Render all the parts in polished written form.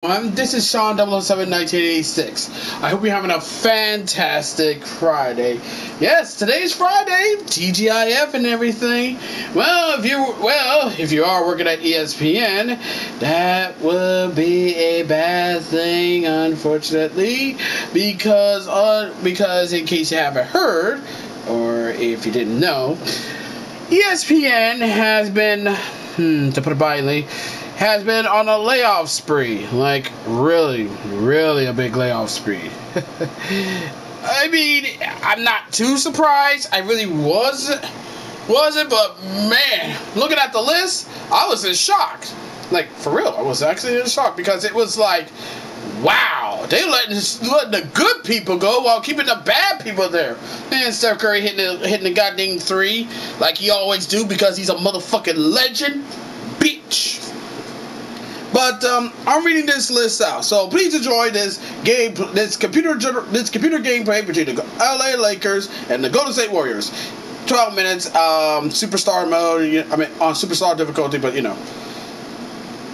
This is Sean 007 1986. I hope you're having a fantastic Friday. Yes, today's Friday, TGIF and everything. If you are working at ESPN, that would be a bad thing, unfortunately, because in case you haven't heard, or if you didn't know, ESPN has been, to put it mildly, has been on a layoff spree. Like, really a big layoff spree. I mean, I'm not too surprised. I really wasn't, but man, looking at the list, I was in shock. Like, for real, I was actually in shock because it was like, wow, they letting the good people go while keeping the bad people there. And Steph Curry hitting the goddamn three like he always do because he's a motherfucking legend, bitch. But I'm reading this list out, so please enjoy this computer gameplay between the LA Lakers and the Golden State Warriors. 12 minutes, superstar mode. On superstar difficulty, but you know.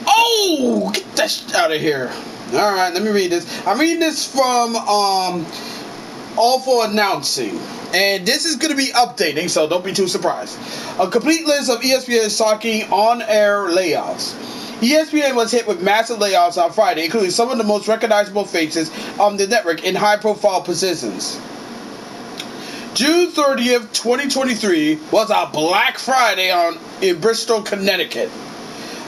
Oh, get that shit out of here! All right, let me read this. I'm reading this from Awful Announcing. And this is going to be updating, so don't be too surprised. A complete list of ESPN shocking on-air layoffs. ESPN was hit with massive layoffs on Friday, including some of the most recognizable faces on the network in high-profile positions. June 30th, 2023 was a Black Friday in Bristol, Connecticut.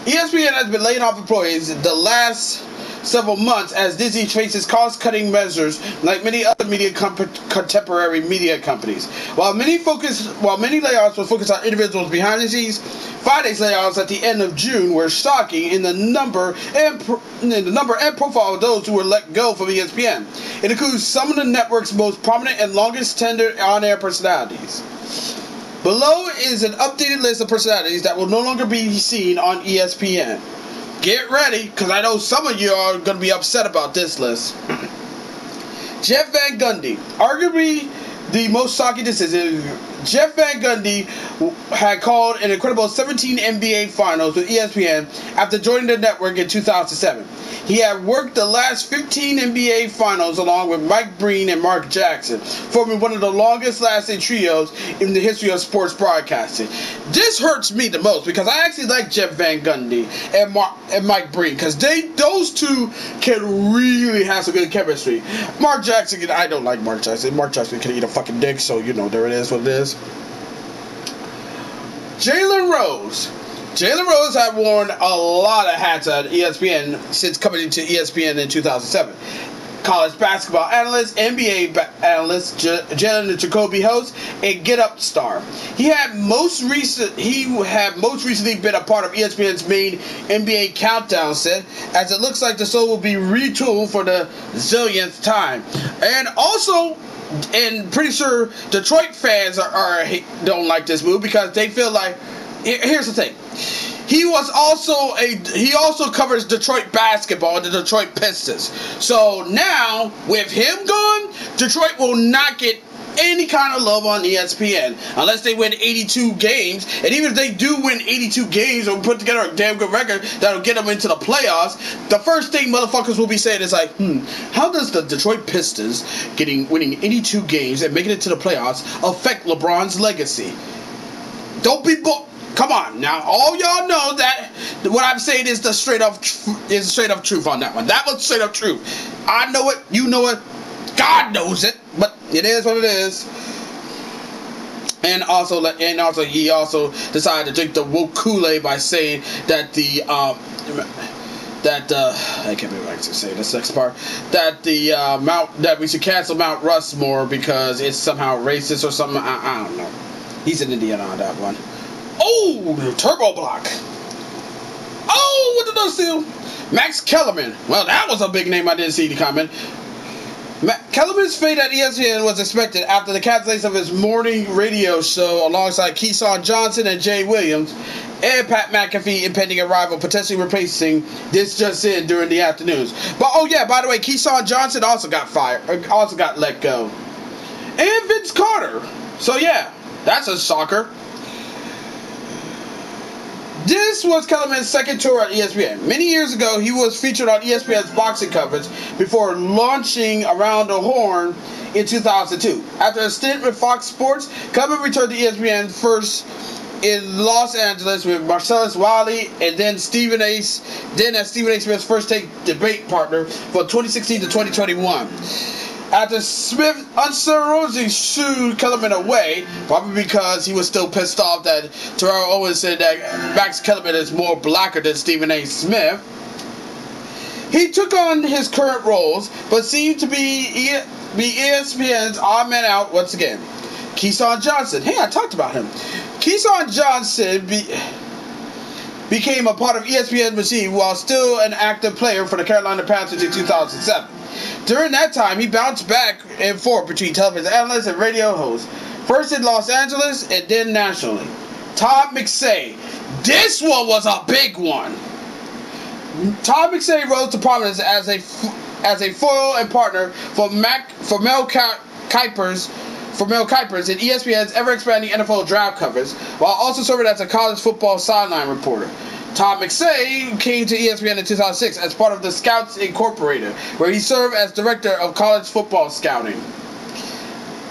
ESPN has been laying off employees the last several months as Disney faces cost-cutting measures like many other contemporary media companies. While many layoffs were focused on individuals behind the scenes, Friday's layoffs at the end of June were shocking in the number and profile of those who were let go from ESPN. It includes some of the network's most prominent and longest-tenured on-air personalities. Below is an updated list of personalities that will no longer be seen on ESPN. Get ready, because I know some of you are going to be upset about this list. Jeff Van Gundy. Arguably the most shocking decision. Jeff Van Gundy had called an incredible 17 NBA Finals with ESPN after joining the network in 2007. He had worked the last 15 NBA Finals along with Mike Breen and Mark Jackson, forming one of the longest-lasting trios in the history of sports broadcasting. This hurts me the most because I actually like Jeff Van Gundy and Mike Breen because those two can really have some good chemistry. Mark Jackson, I don't like Mark Jackson. Mark Jackson can eat a fucking dick, so you know, there it is what it is. Jalen Rose. Jalen Rose had worn a lot of hats at ESPN since coming into ESPN in 2007. College basketball analyst, NBA analyst, Jalen the Jacoby host, and Get Up star. He had most recently been a part of ESPN's main NBA countdown set, as it looks like the show will be retooled for the zillionth time. And pretty sure Detroit fans don't like this move because they feel like, here's the thing. He also covers Detroit basketball and the Detroit Pistons. So now, with him gone, Detroit will not get any kind of love on ESPN unless they win 82 games. And even if they do win 82 games or put together a damn good record that'll get them into the playoffs, the first thing motherfuckers will be saying is like, how does the Detroit Pistons winning 82 games and making it to the playoffs affect LeBron's legacy? Don't be Come on, now all y'all know that what I'm saying is the straight up truth on that one. That was straight up truth. I know it, you know it, God knows it, but it is what it is. And also he also decided to drink the woke Kool-Aid by saying that I can't remember what to say this next part, that that we should cancel Mount Rushmore because it's somehow racist or something. I don't know. He's an Indiana on that one. Oh, Turbo Block. Oh, what did I steal? Max Kellerman. Well, that was a big name I didn't see the comment. Kellerman's fate at ESPN was expected after the cancellation of his morning radio show alongside Keyshawn Johnson and Jay Williams and Pat McAfee impending arrival, potentially replacing this just in during the afternoons. But oh yeah, by the way, Keyshawn Johnson also got let go. And Vince Carter. So yeah, that's a shocker. This was Kellerman's second tour at ESPN. Many years ago, he was featured on ESPN's boxing coverage before launching Around the Horn in 2002. After a stint with Fox Sports, Kellerman returned to ESPN first in Los Angeles with Marcellus Wiley and then as Stephen A. Smith's first take debate partner from 2016 to 2021. After Smith unceremoniously shooed Kellerman away, probably because he was still pissed off that Terrell Owens said that Max Kellerman is more blacker than Stephen A. Smith, he took on his current roles, but seemed to be ESPN's odd man out once again. Keyshawn Johnson. Hey, I talked about him. Keyshawn Johnson became a part of ESPN's machine while still an active player for the Carolina Panthers in 2007. During that time, he bounced back and forth between television analyst and radio host, first in Los Angeles and then nationally. Todd McShay. This one was a big one. Todd McShay rose to prominence as a foil and partner for Mel Kiper's in ESPN's ever-expanding NFL draft coverage, while also serving as a college football sideline reporter. Todd McShay came to ESPN in 2006 as part of the Scouts Incorporated, where he served as director of college football scouting.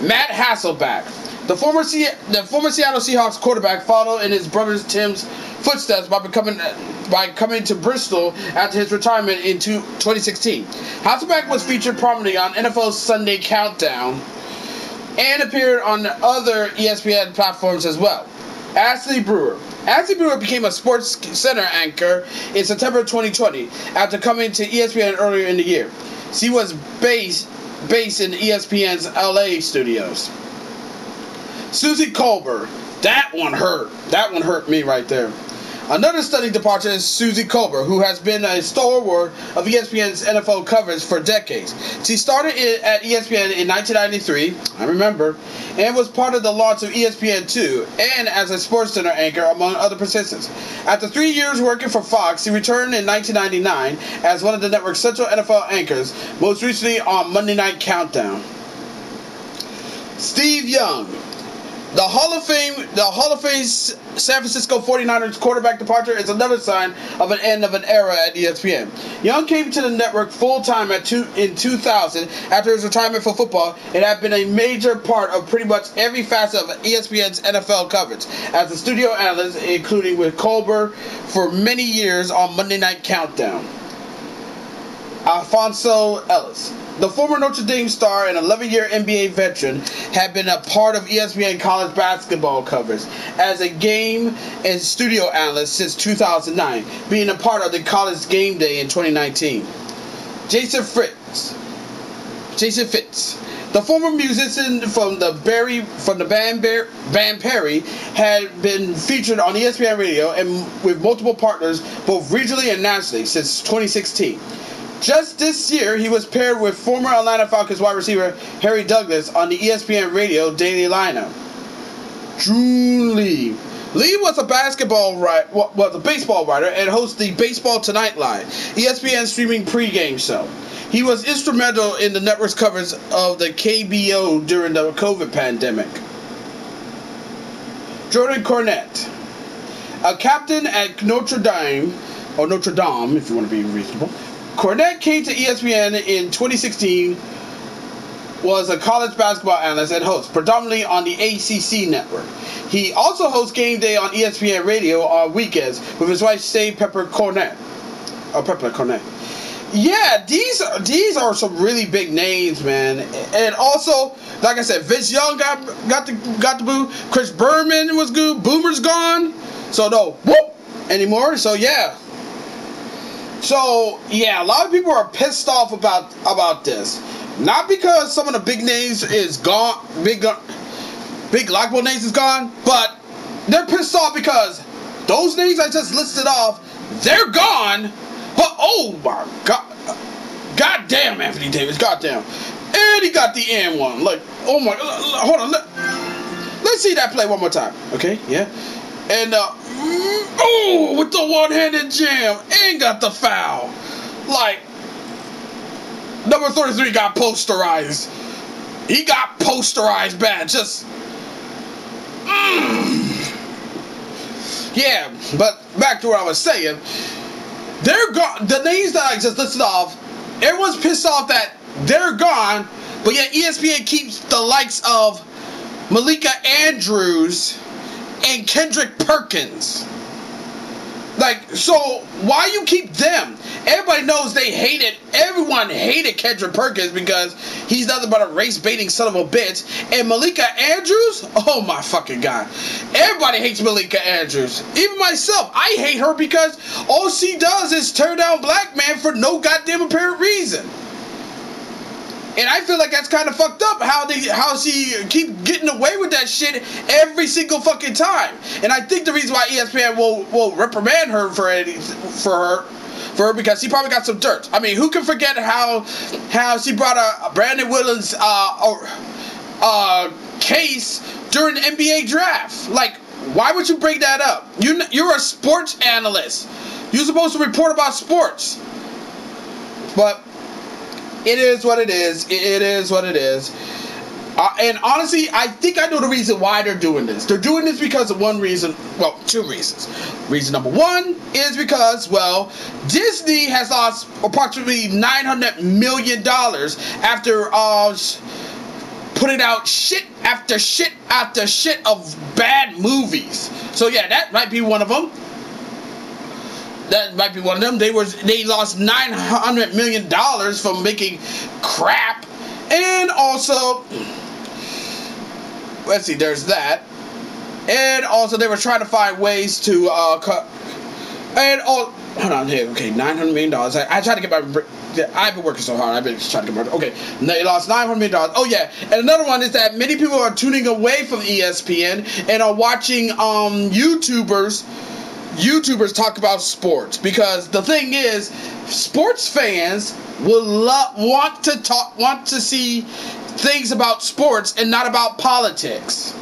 Matt Hasselbeck. The former Seattle Seahawks quarterback followed in his brother Tim's footsteps by coming to Bristol after his retirement in 2016. Hasselbeck was featured prominently on NFL's Sunday Countdown and appeared on other ESPN platforms as well. Ashley Brewer. Ashley Brewer became a Sports Center anchor in September 2020 after coming to ESPN earlier in the year. She was based in ESPN's LA studios. Susie Colbert. That one hurt. That one hurt me right there. Another stunning departure is Susie Colbert, who has been a stalwart of ESPN's NFL coverage for decades. She started at ESPN in 1993, I remember, and was part of the launch of ESPN2 and as a SportsCenter anchor, among other positions. After 3 years working for Fox, she returned in 1999 as one of the network's central NFL anchors, most recently on Monday Night Countdown. Steve Young. The Hall of Fame San Francisco 49ers quarterback departure is another sign of an end of an era at ESPN. Young came to the network full-time in 2000 after his retirement from football and had been a major part of pretty much every facet of ESPN's NFL coverage as a studio analyst, including with Colbert for many years on Monday Night Countdown. Alfonso Ellis. The former Notre Dame star and 11-year NBA veteran had been a part of ESPN college basketball coverage as a game and studio analyst since 2009, being a part of the College Game Day in 2019. Jason Fitz. The former musician from the band Perry had been featured on ESPN Radio and with multiple partners both regionally and nationally since 2016. Just this year, he was paired with former Atlanta Falcons wide receiver Harry Douglas on the ESPN Radio Daily Lineup. Drew Lee. Lee was a baseball writer and hosts the Baseball Tonight Live, ESPN streaming pregame show. He was instrumental in the network's coverage of the KBO during the COVID pandemic. Jordan Cornette. A captain at Notre Dame, or Notre Dame if you want to be reasonable. Cornette came to ESPN in 2016, was a college basketball analyst and host, predominantly on the ACC network. He also hosts Game Day on ESPN Radio on weekends with his wife, Pepper Cornette. Yeah, these are some really big names, man. And also, like I said, Vince Young got the boot. Chris Berman was good. Boomer's gone, so no whoop anymore. So yeah. So, yeah, a lot of people are pissed off about this. Not because some of the big names is gone, big likable names is gone, but they're pissed off because those names I just listed off, they're gone. But, oh my God. Goddamn, Anthony Davis, goddamn. And he got the N one. Like, oh my, hold on. Let's see that play one more time, okay? Yeah. And, with the one-handed jam, and got the foul. Like, number 33 got posterized. He got posterized bad. Just, Yeah, but back to what I was saying. They're gone. The names that I just listed off, everyone's pissed off that they're gone, but yet ESPN keeps the likes of Malika Andrews and Kendrick Perkins. Like, so why you keep them? Everybody knows everyone hated Kendrick Perkins because he's nothing but a race-baiting son of a bitch. And Malika Andrews, oh my fucking god. Everybody hates Malika Andrews. Even myself, I hate her because all she does is turn down black men for no goddamn apparent reason. And I feel like that's kind of fucked up how she keep getting away with that shit every single fucking time. And I think the reason why ESPN will reprimand her for her because she probably got some dirt. I mean, who can forget how she brought a Brandon Williams case during the NBA draft? Like, why would you bring that up? You're a sports analyst. You're supposed to report about sports. But it is what it is. It is what it is. And honestly, I think I know the reason why they're doing this. They're doing this because of one reason. Well, two reasons. Reason number one is because, well, Disney has lost approximately $900 million after putting out shit after shit after shit of bad movies. So yeah, that might be one of them. That might be one of them. They lost $900 million from making crap. And also, let's see, there's that. And also, they were trying to find ways to cut. And hold on here. Okay, $900 million. I tried to get my. I've been working so hard. I've been trying to get my. Okay, they lost $900 million. Oh yeah, and another one is that many people are tuning away from ESPN and are watching YouTubers talk about sports, because the thing is, sports fans will want to see things about sports and not about politics.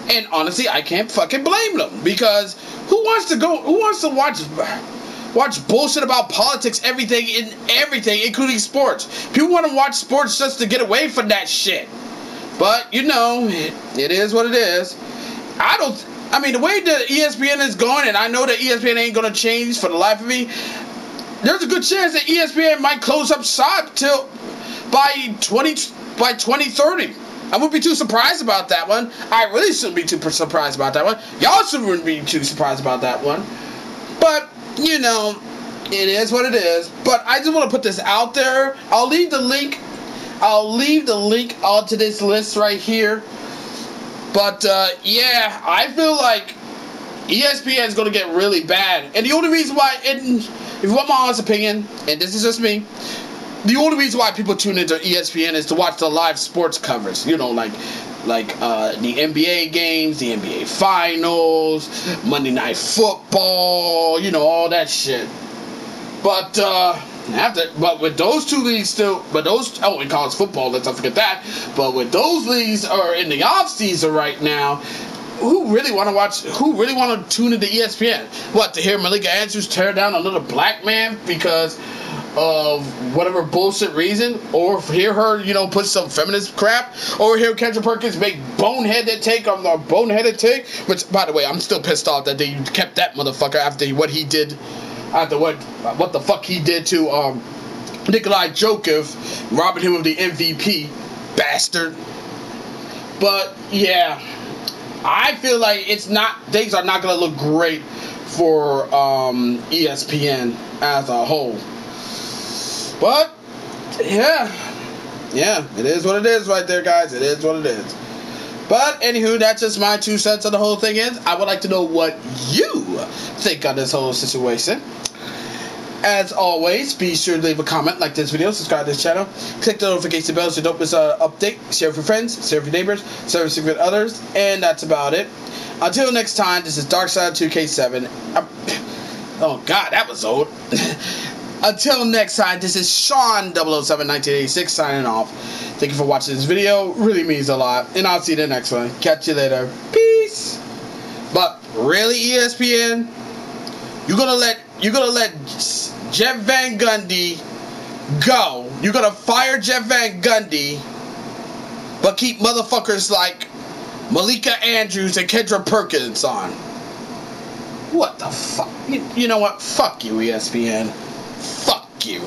And honestly, I can't fucking blame them, because who wants to watch bullshit about politics, everything, including sports? People want to watch sports just to get away from that shit. But you know, it is what it is. I mean, the way that ESPN is going, and I know that ESPN ain't going to change for the life of me, there's a good chance that ESPN might close up shop by 2030. I wouldn't be too surprised about that one. I really shouldn't be too surprised about that one. Y'all shouldn't be too surprised about that one. But, you know, it is what it is. But I just want to put this out there. I'll leave the link onto this list right here. But, yeah, I feel like ESPN is going to get really bad. And the only reason why, if you want my honest opinion, and this is just me, the only reason why people tune into ESPN is to watch the live sports covers. You know, like the NBA games, the NBA Finals, Monday Night Football, you know, all that shit. But, but with those two leagues still, in college football, let's not forget that. But with those leagues are in the off season right now, who really want to tune into ESPN? What, to hear Malika Andrews tear down another black man because of whatever bullshit reason, or hear her, you know, put some feminist crap, or hear Kendrick Perkins make boneheaded take on the boneheaded take? Which, by the way, I'm still pissed off that they kept that motherfucker after what he did. After what the fuck he did to Nikolai Jokic, robbing him of the MVP, bastard. But yeah, I feel like things are not gonna look great for ESPN as a whole. But yeah, it is what it is right there, guys. It is what it is. But anywho, that's just my 2 cents on the whole thing is. I would like to know what you think on this whole situation. As always, be sure to leave a comment, like this video, subscribe to this channel, click the notification bell so you don't miss an update, share with your friends, share with your neighbors, share with others, and that's about it. Until next time, this is Darkside2K7. Oh god, that was old. Until next time, this is Sean 007-1986 signing off. Thank you for watching this video. Really means a lot. And I'll see you in the next one. Catch you later. Peace. But really, ESPN, you're gonna let Jeff Van Gundy go. You're gonna fire Jeff Van Gundy, but keep motherfuckers like Malika Andrews and Kendrick Perkins on. What the fuck? You know what? Fuck you, ESPN. Fuck you.